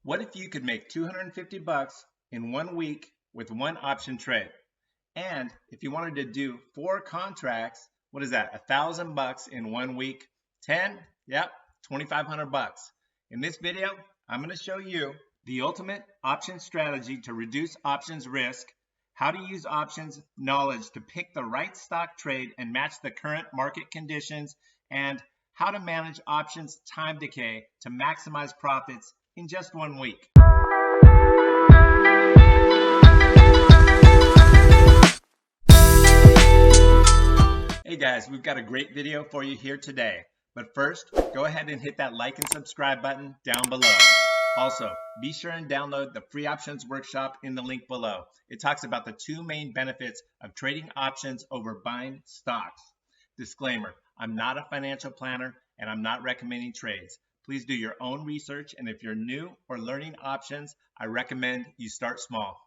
What if you could make 250 bucks in 1 week with one option trade? And if you wanted to do 4 contracts, what is that? 1,000 bucks in 1 week? 10? Yep, 2,500 bucks. In this video, I'm going to show you the ultimate option strategy to reduce options risk, how to use options knowledge to pick the right stock trade and match the current market conditions, and how to manage options time decay to maximize profits in just 1 week. Hey guys, we've got a great video for you here today. But first, go ahead and hit that like and subscribe button down below. Also, be sure and download the free options workshop in the link below. It talks about the two main benefits of trading options over buying stocks. Disclaimer, I'm not a financial planner and I'm not recommending trades. Please do your own research, and if you're new or learning options, I recommend you start small.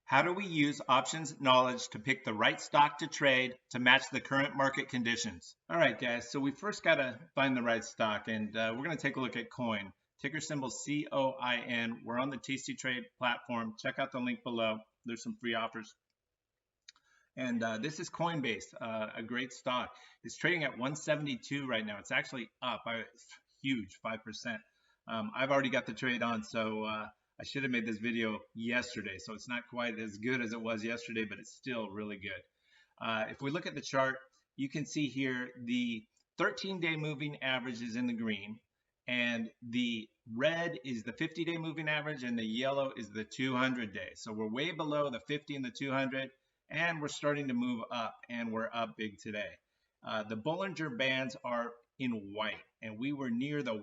How do we use options knowledge to pick the right stock to trade to match the current market conditions? All right, guys, so we first got to find the right stock, and we're going to take a look at coin. Ticker symbol COIN. We're on the Tastytrade platform. Check out the link below. There's some free offers. And this is Coinbase, a great stock. It's trading at 172 right now. It's actually up. It's huge, 5%. I've already got the trade on, so I should have made this video yesterday. So it's not quite as good as it was yesterday, but it's still really good. If we look at the chart, you can see here the 13-day moving average is in the green, and the red is the 50-day moving average, and the yellow is the 200-day. So we're way below the 50 and the 200, and we're starting to move up, and we're up big today. The Bollinger Bands are in white, and we were near the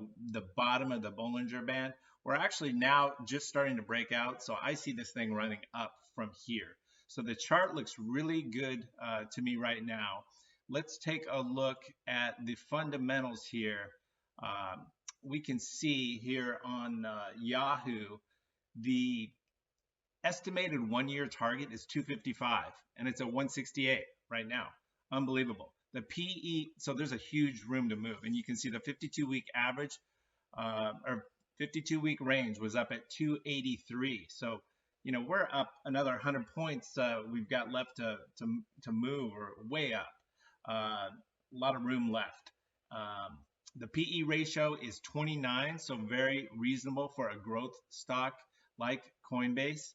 bottom of the Bollinger Band. We're actually now just starting to break out, so I see this thing running up from here. So the chart looks really good to me right now. Let's take a look at the fundamentals here. We can see here on Yahoo, the estimated one-year target is 255, and it's at 168 right now. Unbelievable. The PE, so there's a huge room to move, and you can see the 52-week average or 52-week range was up at 283. So, you know, we're up another 100 points. We've got left to move, or way up. A lot of room left. The PE ratio is 29, so very reasonable for a growth stock like Coinbase.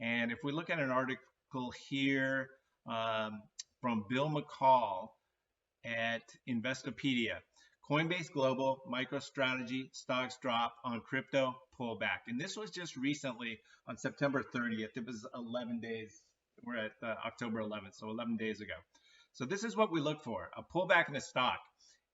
And if we look at an article here from Bill McCall at Investopedia, Coinbase Global MicroStrategy stocks drop on crypto pullback. And this was just recently on September 30th. It was 11 days. We're at October 11th, so 11 days ago. So this is what we look for, a pullback in a stock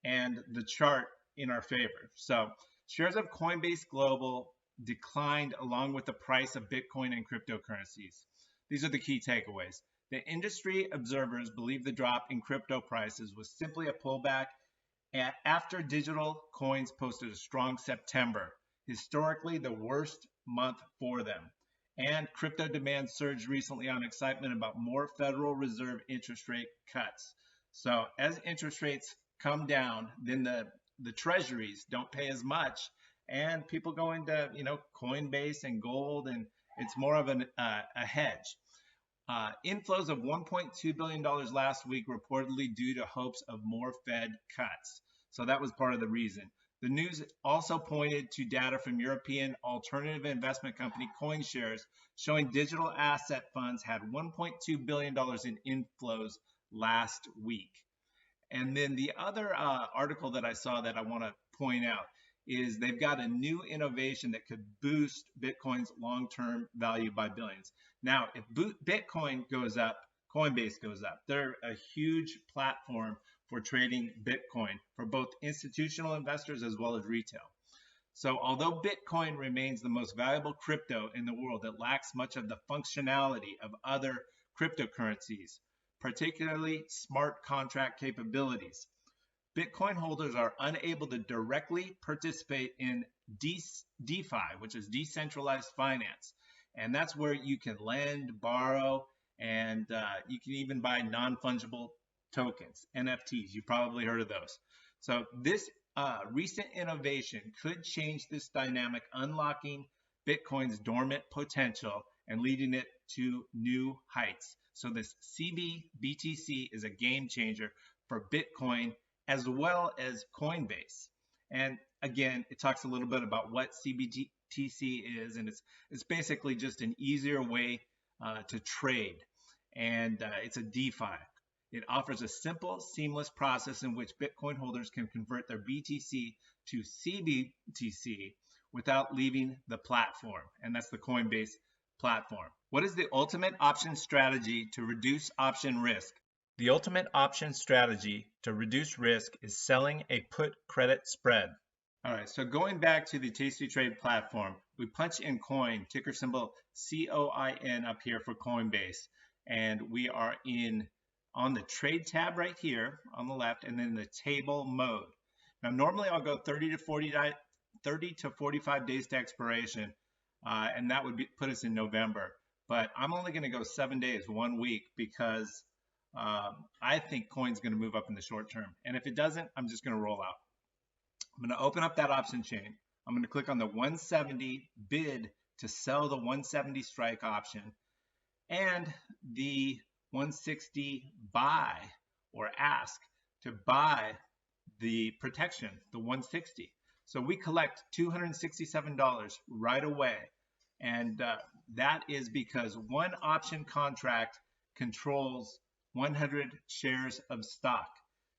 and the chart in our favor. So shares of Coinbase Global declined along with the price of Bitcoin and cryptocurrencies. These are the key takeaways. The industry observers believe the drop in crypto prices was simply a pullback after digital coins posted a strong September, historically the worst month for them. And crypto demand surged recently on excitement about more Federal Reserve interest rate cuts. So as interest rates come down, then the treasuries don't pay as much, and people go into, you know, Coinbase and gold, and it's more of a hedge. Inflows of $1.2 billion last week reportedly due to hopes of more Fed cuts. So that was part of the reason. The news also pointed to data from European alternative investment company CoinShares showing digital asset funds had $1.2 billion in inflows last week. And then the other article that I saw that I want to point out is they've got a new innovation that could boost Bitcoin's long-term value by billions. Now, if Bitcoin goes up, Coinbase goes up. They're a huge platform for trading Bitcoin for both institutional investors as well as retail. So although Bitcoin remains the most valuable crypto in the world, it lacks much of the functionality of other cryptocurrencies, particularly smart contract capabilities. Bitcoin holders are unable to directly participate in DeFi, which is decentralized finance. And that's where you can lend, borrow, and you can even buy non-fungible tokens, NFTs. You've probably heard of those. So this recent innovation could change this dynamic, unlocking Bitcoin's dormant potential and leading it to new heights. So this CBBTC is a game changer for Bitcoin as well as Coinbase. And again, it talks a little bit about what CBTC is, and it's basically just an easier way to trade, and it's a DeFi. It offers a simple, seamless process in which Bitcoin holders can convert their BTC to CBTC without leaving the platform, and that's the Coinbase platform. What is the ultimate option strategy to reduce option risk? The ultimate option strategy to reduce risk is selling a put credit spread. All right, so going back to the Tastytrade platform, we punch in coin, ticker symbol COIN up here for Coinbase, and we are on the trade tab right here on the left, and then the table mode. Now, normally I'll go 30 to 45 days to expiration, and that would put us in November. But I'm only going to go 7 days, 1 week, because I think coin's going to move up in the short term. And if it doesn't, I'm just going to roll out. I'm going to open up that option chain. I'm going to click on the 170 bid to sell the 170 strike option, and the 160 buy or ask to buy the protection, the 160. So we collect $267 right away. And that is because one option contract controls 100 shares of stock.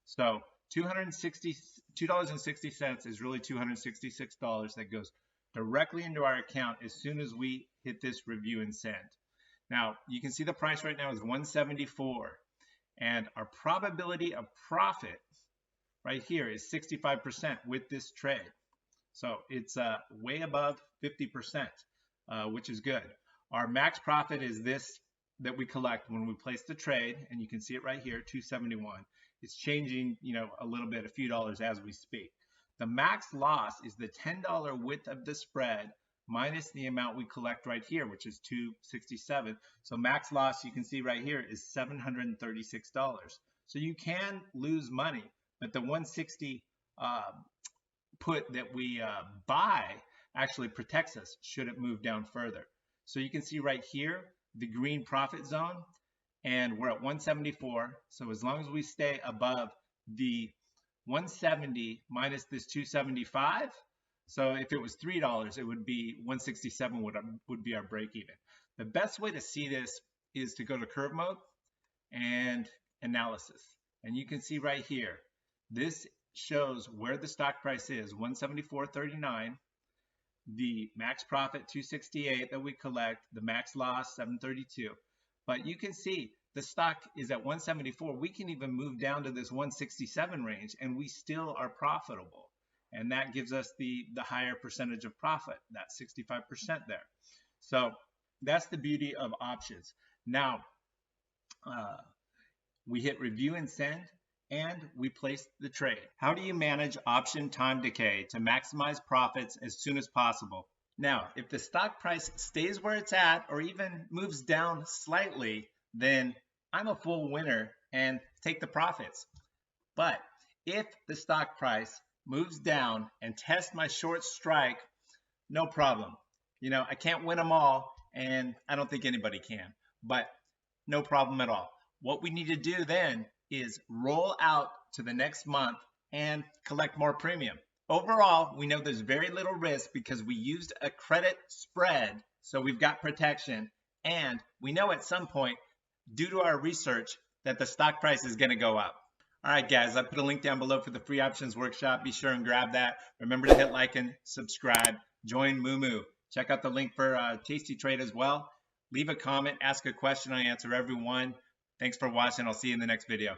So $2.60 is really $266 that goes directly into our account as soon as we hit this review and send. Now, you can see the price right now is 174, and our probability of profit right here is 65% with this trade. So it's way above 50%, which is good. Our max profit is this that we collect when we place the trade, and you can see it right here, 271. It's changing, a little bit, a few dollars as we speak. The max loss is the $10 width of the spread minus the amount we collect right here, which is 267. So max loss, you can see right here, is $736. So you can lose money, but the 160 put that we buy actually protects us should it move down further. So you can see right here the green profit zone, and we're at 174. So as long as we stay above the 170 minus this 275, so if it was $3, it would be 167 would be our break even. The best way to see this is to go to curve mode and analysis, and you can see right here this shows where the stock price is, 174.39, the max profit 268 that we collect, the max loss 732. But you can see the stock is at 174. We can even move down to this 167 range and we still are profitable, and that gives us the higher percentage of profit, that 65% there. So that's the beauty of options. Now we hit review and send, and we place the trade. How do you manage option time decay to maximize profits as soon as possible? Now, if the stock price stays where it's at or even moves down slightly, then I'm a full winner and take the profits. But if the stock price moves down and tests my short strike, no problem. I can't win them all, and I don't think anybody can, but no problem at all. What we need to do then is roll out to the next month and collect more premium. Overall, we know there's very little risk because we used a credit spread, so we've got protection, and we know at some point, due to our research, that the stock price is going to go up. All right, guys, I put a link down below for the free options workshop. Be sure and grab that. Remember to hit like and subscribe. Join Moo. Check out the link for Tastytrade as well. Leave a comment, ask a question. I answer every one. Thanks for watching. I'll see you in the next video.